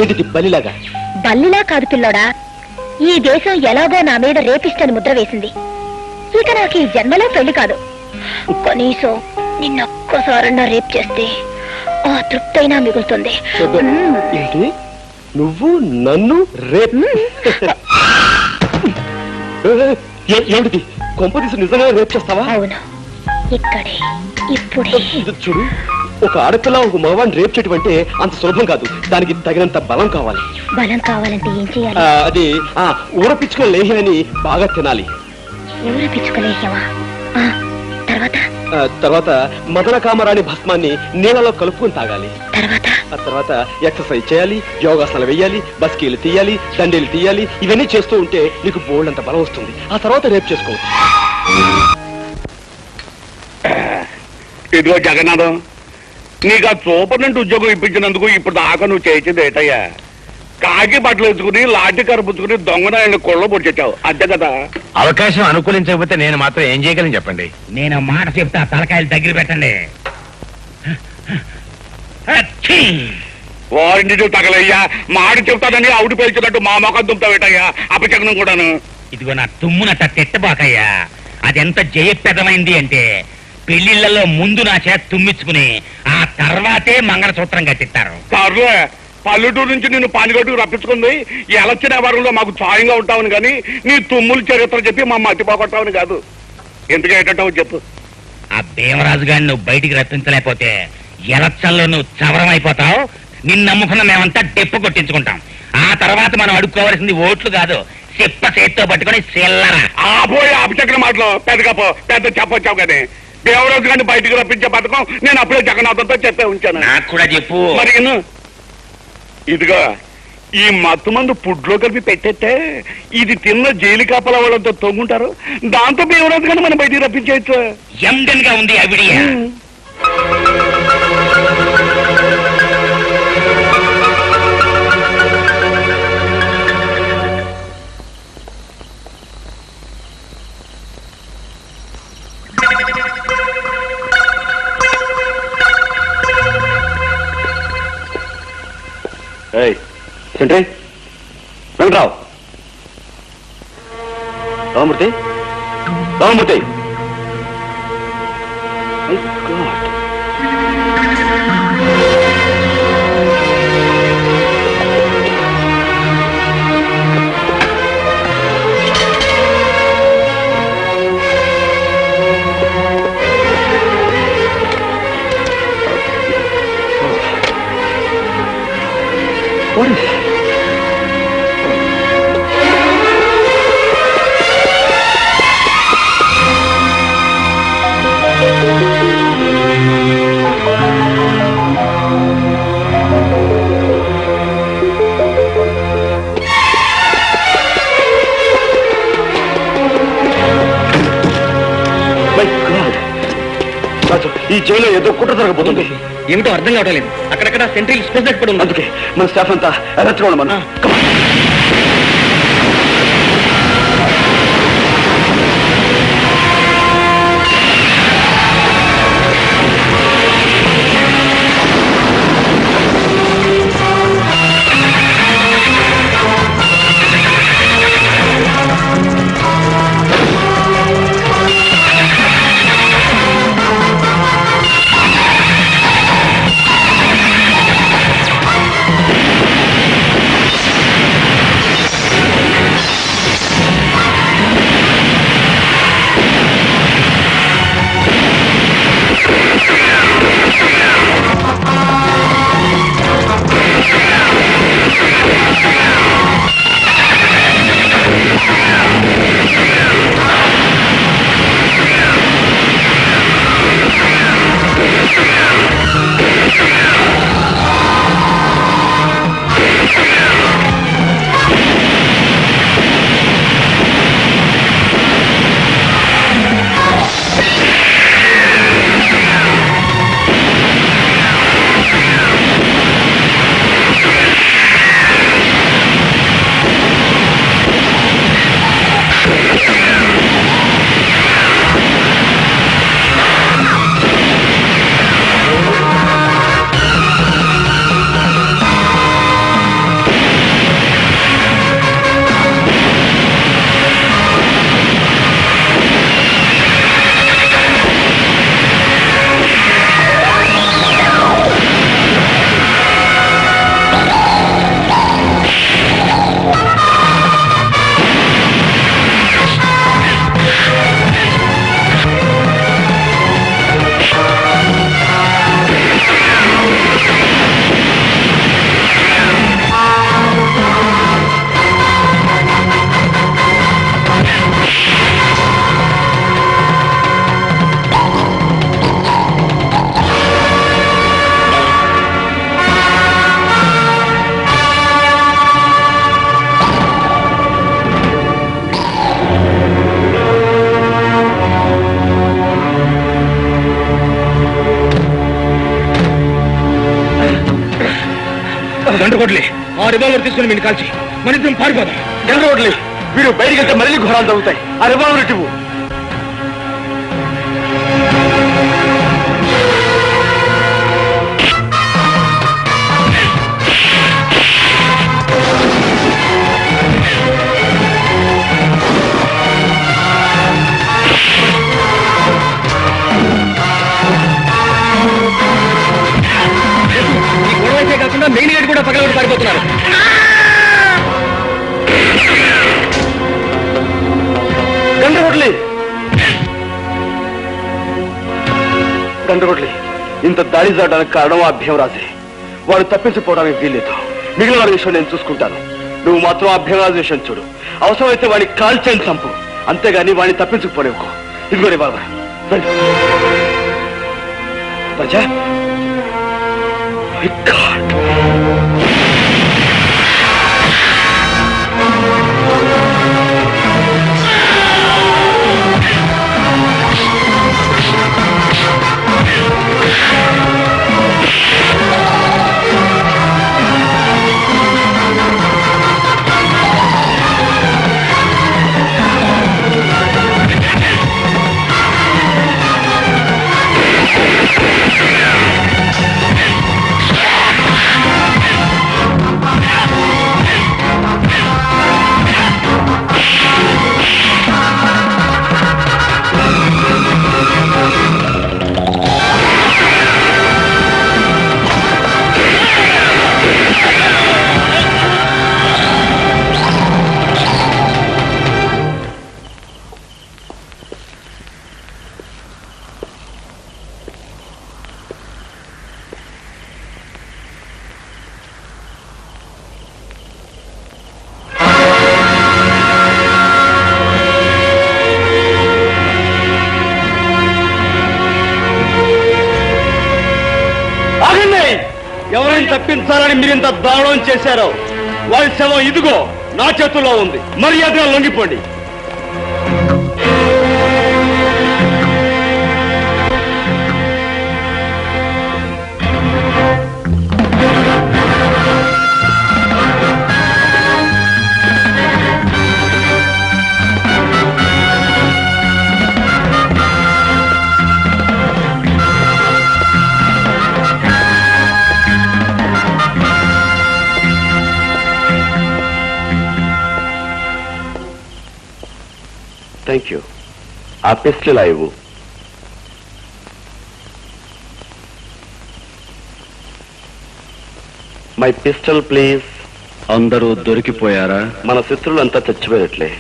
ఏంటిది బలిలాగా? బల్లిలా కాదు పిల్లోడా, ఈ దేశం ఎలాగో నా మీద రేపిస్టని ముద్ర వేసింది. ఇక నాకు ఈ జన్మలో పెళ్లి కాదు. కనీసం నిన్నొక్కసారన్నా రేప్ చేస్తే ఆ తృప్తైనా మిగులుతుంది. ఏంటి నువ్వు నన్ను రేప్? ఏమిటి కొంపదీసి నిజంగా రేప్ చేస్తావా? అవును, ఇక్కడే ఇప్పుడే. చూడు, ఒక ఆడపిల్ల ఒక మగవాడిని రేప్ చేయటం అంటే అంత సులభం కాదు. దానికి తగినంత బలం కావాలి. బలం కావాలంటే ఏం చేయాలి? అది ఊరపిచ్చుకుని లేహ్యాన్ని బాగా తినాలి. ఊరపిచ్చుకోలేహ్యమా? తర్వాత మదన కామరాణి భస్మాన్ని నీళ్ళలో కలుపుకుని తాగాలి. తర్వాత ఎక్సర్సైజ్ చేయాలి, యోగాసనాలు వేయాలి, బస్కీలు తీయాలి, దండీలు తీయాలి. ఇవన్నీ చేస్తూ ఉంటే నీకు బోల్డంత బలం వస్తుంది. ఆ తర్వాత రేపు చేసుకోవచ్చు. ఇదిగో జగన్నాథం, నీకు ఆ సూపర్నెంట్ ఉద్యోగం ఇప్పించినందుకు ఇప్పుడు దాకా నువ్వు చేసింది ఏటయ్యా? కాకి బట్టలు వేసుకుని లాఠీ కరుపుచ్చుకుని దొంగనాయని కొళ్ళ పొడిచావు, అంతే కదా? అవకాశం అనుకూలించకపోతే నేను మాత్రం ఏం చేయగలను చెప్పండి. నేను మాట చెప్తా, తలకాయలు దగ్గర పెట్టండి. వారింటి తగలయ్యా, మాట చెప్తానని ఆవిడ పేల్చినట్టు మా మొఖం దుంపుతావేటయ్యా అపచకనం కూడాను. ఇదిగో నా తుమ్మునట్ట తిట్టబాకయ్యా. అదెంత జయప్రదమైంది అంటే పెళ్లిళ్లలో ముందు నా చేత తుమ్మించుకుని ఆ తర్వాతే మంగళసూత్రం కట్టిస్తారు. సర్లే, పల్లెటూరు నుంచి నిన్ను పానిగట్టుకు రప్పించుకుంది ఎలక్షన్ వ్యవహారంలో మాకు సాయంగా ఉంటావని కానీ నీ తుమ్ములు చరిత్ర చెప్పి మా మట్టి పోగొట్టావని కాదు. ఎందుకు ఏంటంటావు చెప్పు. ఆ భీమరాజు గారిని నువ్వు బయటికి రప్పించలేకపోతే ఎలక్షన్లో నువ్వు చవరం అయిపోతావు. నిన్ను నమ్ముకున్న మేమంతా డెప్పు కొట్టించుకుంటాం. ఆ తర్వాత మనం అడుక్కోవాల్సింది ఓట్లు కాదు, చెప్ప చేత్తో పట్టుకుని చిల్లర. ఆపోయి అపచక్ర మాటలు పెద్ద చెప్పొచ్చావు కానీ దేవరాజు గారిని బయటికి రప్పించే పథకం నేను అప్పుడే జగన్నాథంతో చెప్పే ఉంచాను. నాకు కూడా చెప్పు. మరి ఇదిగా ఈ మత్తు మందు పుడ్లో కలిపి పెట్టేస్తే ఇది తిన్న జైలు కాపలా వాళ్ళంతా తొంగుంటారు. దాంతో దేవరాజు గారిని మనం బయటికి రప్పించేయచ్చు. ఎండన్ గా ఉంది అవిడియా. Venkatrao, Ramamurthy, Ramamurthy. What is it? ఈ జైల్లో ఏదో కుట్ర జరగబోతుంది. ఏమిటో అర్థం కావట్లేదు. అక్కడక్కడ సెంట్రల్ స్పెషల్ పడి ఉంది. అందుకే మన స్టాఫ్ అంతా ఎరచుకోవడం మనం. గంట కొట్లే ఆ రివాల్వర్ తీసుకుని మీరు కాల్చి మన ఇద్దరం పారిపోదాం. గండ్రగొడ్లి వీడు బయటికి వెళ్తే మళ్ళీ ఘోరాలు జరుగుతాయి. ఆ రివాల్వర్ ఇటువు. ఈ గొడవ అయితే కాకుండా మెయిన్ గేట్ కూడా పగలగొట్టి పారిపోతున్నారు. గండ్రగొడ్లి గండ్రగొడ్లి ఇంత దాడి జరగడానికి కారణం ఆ భీమరాజే. వాడు తప్పించిపోవడానికి వీల్లేదు. మిగిలిన వాడి విషయం నేను చూసుకుంటాను. నువ్వు మాత్రం ఆ భీమరాజు విషయం చూడు. అవసరమైతే వాడిని కాల్చేని చంపు, అంతేగాని వాడిని తప్పించుకుపోలేవుకో. ఇదిగోని బాబా రాజా. My God. ఎవరైనా తప్పించాలని మీరింత దారుణం చేశారో వారి శవం ఇదిగో నా చేతుల్లో ఉంది. మర్యాదగా లొంగిపోండి. Thank you. ఆ పిస్టల్ ఇవ్వు. My pistol please. అందరూ దొరికిపోయారా? మన శత్రువులంతా చచ్చిపోయినట్లే.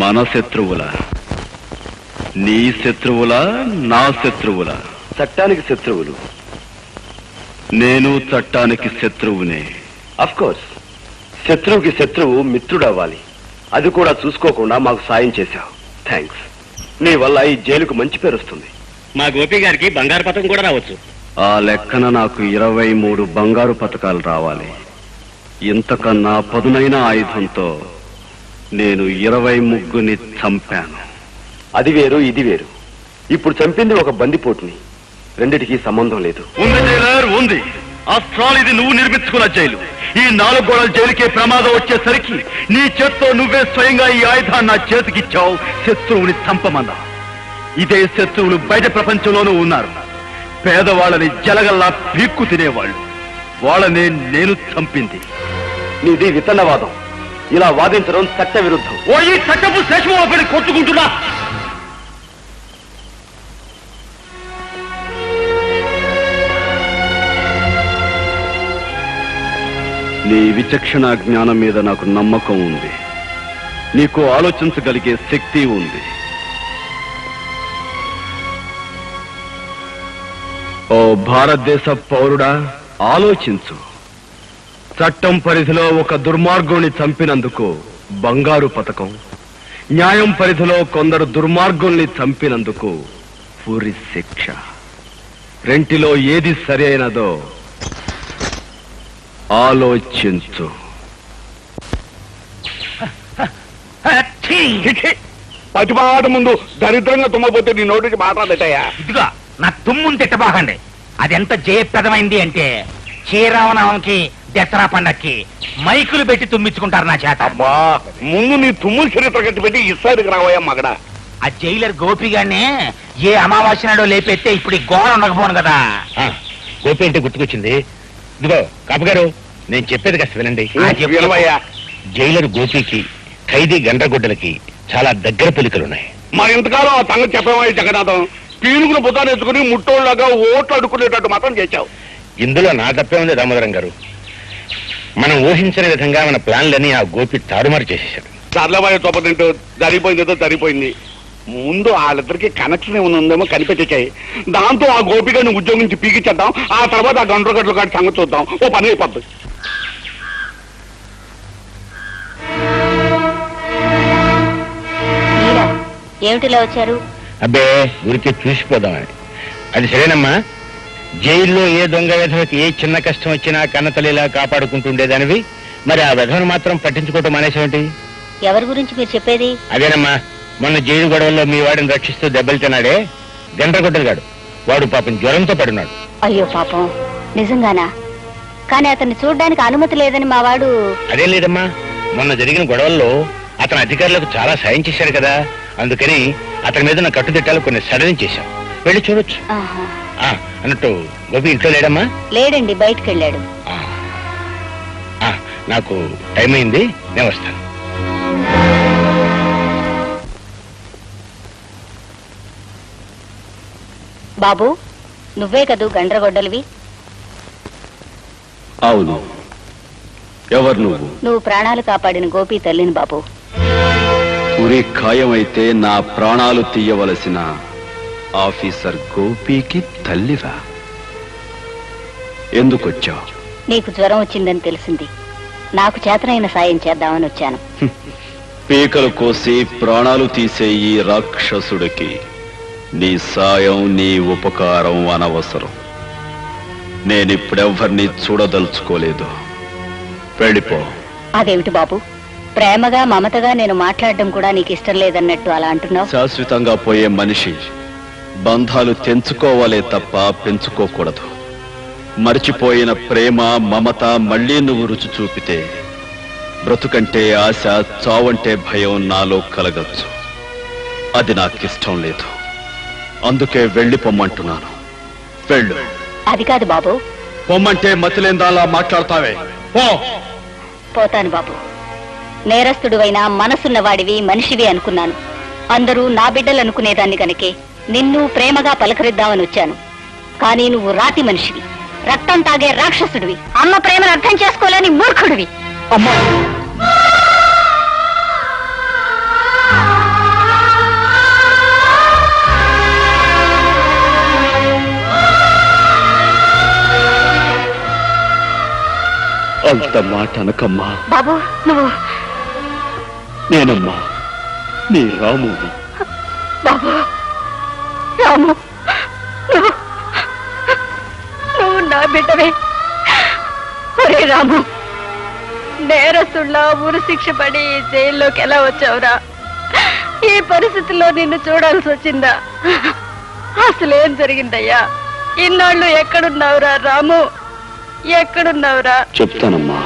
మన శత్రువుల? నీ శత్రువులా నా శత్రువులా? చట్టానికి శత్రువులు. నేను చట్టానికి శత్రువునే. అఫ్ కోర్స్ శత్రువుకి శత్రువు మిత్రుడు అవ్వాలి. అది కూడా చూసుకోకుండా మాకు సాయం చేశావు. థ్యాంక్స్. నీ వల్ల ఈ జైలుకు మంచి పేరు వస్తుంది. మా గోపి గారికి బంగారు పథకం కూడా రావచ్చు. ఆ లెక్కన నాకు 23 బంగారు పథకాలు రావాలి. ఇంతకన్నా పదునైన ఆయుధంతో నేను 23ని చంపాను. అది వేరు ఇది వేరు. ఇప్పుడు చంపింది ఒక బందిపోటుని. రెండిటికి సంబంధం లేదు. ఉంది జైలర్, ఉంది. ఆఫ్టర్ ఇది నువ్వు నిర్మించుకున్న జైలు. ఈ 4 గోడల జైలుకే ప్రమాదం వచ్చేసరికి నీ చేత్తో నువ్వే స్వయంగా ఈ ఆయుధాన్ని నా చేతికిచ్చావు. శత్రువుని చంపమన్నా. ఇదే శత్రువులు బయట ప్రపంచంలోనూ ఉన్నారు. పేదవాళ్ళని జలగల్లా పీక్కు తినేవాళ్ళు. వాళ్ళనే నేను చంపింది. నీది విత్తనవాదం. ఇలా వాదించడం చట్ట విరుద్ధం. ఓ ఈ చట్టపు శేషమోపడి కొట్టుకుంటున్నా. నీ విచక్షణ జ్ఞానం మీద నాకు నమ్మకం ఉంది. నీకు ఆలోచించగలిగే శక్తి ఉంది. ఓ భారతదేశ పౌరుడా, ఆలోచించు. చట్టం పరిధిలో ఒక దుర్మార్గుని చంపినందుకు బంగారు పతకం, న్యాయం పరిధిలో కొందరు దుర్మార్గుల్ని చంపినందుకు ఉరి శిక్ష. రెంటిలో ఏది సరి అయినదో ఆలోచించు. పతిపాట ముందు దరిద్రంగా తుమ్మపోతే నీ నోటికి మాట్లాడతాయా? ఇదిగా నా తుమ్ముని తిట్టబాకండి. అదెంత జయప్రదమైంది అంటే శ్రీరామనవమికి దసరా పండక్కి మైకులు పెట్టి తుమ్మించుకుంటారు నా చేత. అబ్బా ముందు నీ తుమ్ముల చరిత్ర కట్టి పెట్టి ఇస్సారికి రావయ్యా మగడా. ఆ జైలర్ గోపిగానే ఏ అమావాస్య నాడో లేపెత్తే ఇప్పుడు ఈ గోడ ఉండకపోను కదా. గోపి అంటే గుర్తుకొచ్చింది. ఇదిగో కాపుగారు, నేను చెప్పేది కాస్త వినండి. వినవయ్యా. జైలర్ గోపికి ఖైదీ గండ్రగొడ్డలకి చాలా దగ్గర పోలికలున్నాయి. మరి ఇంతకాలం ఆ సంగతి చెప్పేవాయి జగన్నాథం. పీనుగులు బుధాన్ని ఎత్తుకుని ముట్టోళ్ళగా ఓట్లు అడుక్కునేటట్టు మాత్రం చేశావు. ఇందులో నా తప్పే ఉంది దామోదరం గారు. మనం ఊహించని విధంగా మన ప్లాన్లని ఆ గోపి తారుమారు చేసేశాడు. చర్లబాయి తోపతింటూ జరిగిపోయింది ఏదో జరిగిపోయింది. ముందు వాళ్ళిద్దరికి కనెక్షన్ ఏమైనా ఉందేమో కనిపెట్టేసాయి. దాంతో ఆ గోపికని ఉద్యోగం నుంచి పీకిచ్చేద్దాం. ఆ తర్వాత ఆ గండ్రగడ్డలు కాటి సంగతి చూద్దాం. ఓ పని అయిపోద్ది. ఏమిటిలా వచ్చారు? అబ్బే ఊరికే చూసిపోదామని. అది సరేనమ్మా. జైల్లో ఏ దొంగ విధవకి ఏ చిన్న కష్టం వచ్చినా కన్నతల్లిలా కాపాడుకుంటుండేదానివి, మరి ఆ విధవను మాత్రం పట్టించుకోవటం మానేసేమిటి? ఎవరి గురించి మీరు చెప్పేది? అదేనమ్మా, మొన్న జైలు గొడవల్లో మీ వాడిని రక్షిస్తూ దెబ్బలు తిన్నాడే గండ్రగొడ్డలుగాడు. వాడు పాపం జ్వరంతో పడున్నాడు. అయ్యో పాపం, నిజంగానా? కానీ అతన్ని చూడడానికి అనుమతి లేదని మా వాడు. అదేం లేదమ్మా, మొన్న జరిగిన గొడవల్లో అతని అధికారులకు చాలా సాయం చేశాడు కదా, అందుకని అతని మీద ఉన్న కట్టుదిట్టాలు కొన్ని సడలించేశాం. వెళ్ళి చూడొచ్చు. అన్నట్టు గోపి ఇంట్లో లేడమ్మా? లేడండి, బయటకు వెళ్ళాడు. నాకు టైం అయింది, నేను వస్తాను. బాబు, నువ్వే కదూ గండ్రగొడ్డలివి? అవును. ఎవరు నువ్వు? నువ్వు ప్రాణాలు కాపాడిన గోపి తల్లిని బాబు. ఉరి ఖాయమైతే నా ప్రాణాలు తీయవలసిన ఆఫీసర్ గోపికి తల్లివా? ఎందుకొచ్చావు? నీకు జ్వరం వచ్చిందని తెలిసింది. నాకు చేతనైన సాయం చేద్దామని వచ్చాను. పీకలు కోసి ప్రాణాలు తీసే ఈ రాక్షసుడికి నీ సాయం, నీ ఉపకారం అనవసరం. నేనిప్పుడెవ్వరినీ చూడదలుచుకోలేదు. వెళ్ళిపో. అదేమిటి బాబు, ప్రేమగా మమతగా నేను మాట్లాడడం కూడా నీకు ఇష్టం లేదన్నట్టు అలా అంటున్నావు? శాశ్వతంగా పోయే మనిషి బంధాలు తెంచుకోవాలే తప్ప పెంచుకోకూడదు. మర్చిపోయిన ప్రేమ, మమత మళ్ళీ నువ్వు రుచి చూపితే బ్రతుకంటే ఆశ, చావంటే భయం నాలో కలగచ్చు. అది నాకిష్టం లేదు. అందుకే వెళ్ళిపోమ్మంటున్నాను. వెళ్ళు. అది కాదు బాబు. పొమ్మంటే మతిలేందాలా మాట్లాడతావే? పోతాను బాబు. నేరస్తుడివైనా మనసున్నవాడివి, మనిషివి అనుకున్నాను. అందరూ నా బిడ్డలు అనుకునేదాన్ని కనుకే నిన్ను ప్రేమగా పలకరిద్దామని వచ్చాను. కానీ నువ్వు రాతి మనిషివి, రక్తం తాగే రాక్షసుడివి, అమ్మ ప్రేమను అర్థం చేసుకోలేని మూర్ఖుడివి. అమ్మా, అంత మాట అనకమ్మా. బాబు, నువ్వు. నేనమ్మా నీ రాము. బాబు, రాము, నువ్వు నా బిడ్డవే. ఒరే రాము, నేరస్తుళ్ళ ఊరు శిక్ష పడి జైల్లోకి ఎలా వచ్చావురా? ఈ పరిస్థితుల్లో నిన్ను చూడాల్సి వచ్చిందా? అసలేం జరిగిందయ్యా? ఇన్నాళ్ళు ఎక్కడున్నావురా రాము, ఎక్కడున్నావురా? చెప్తానమ్మా.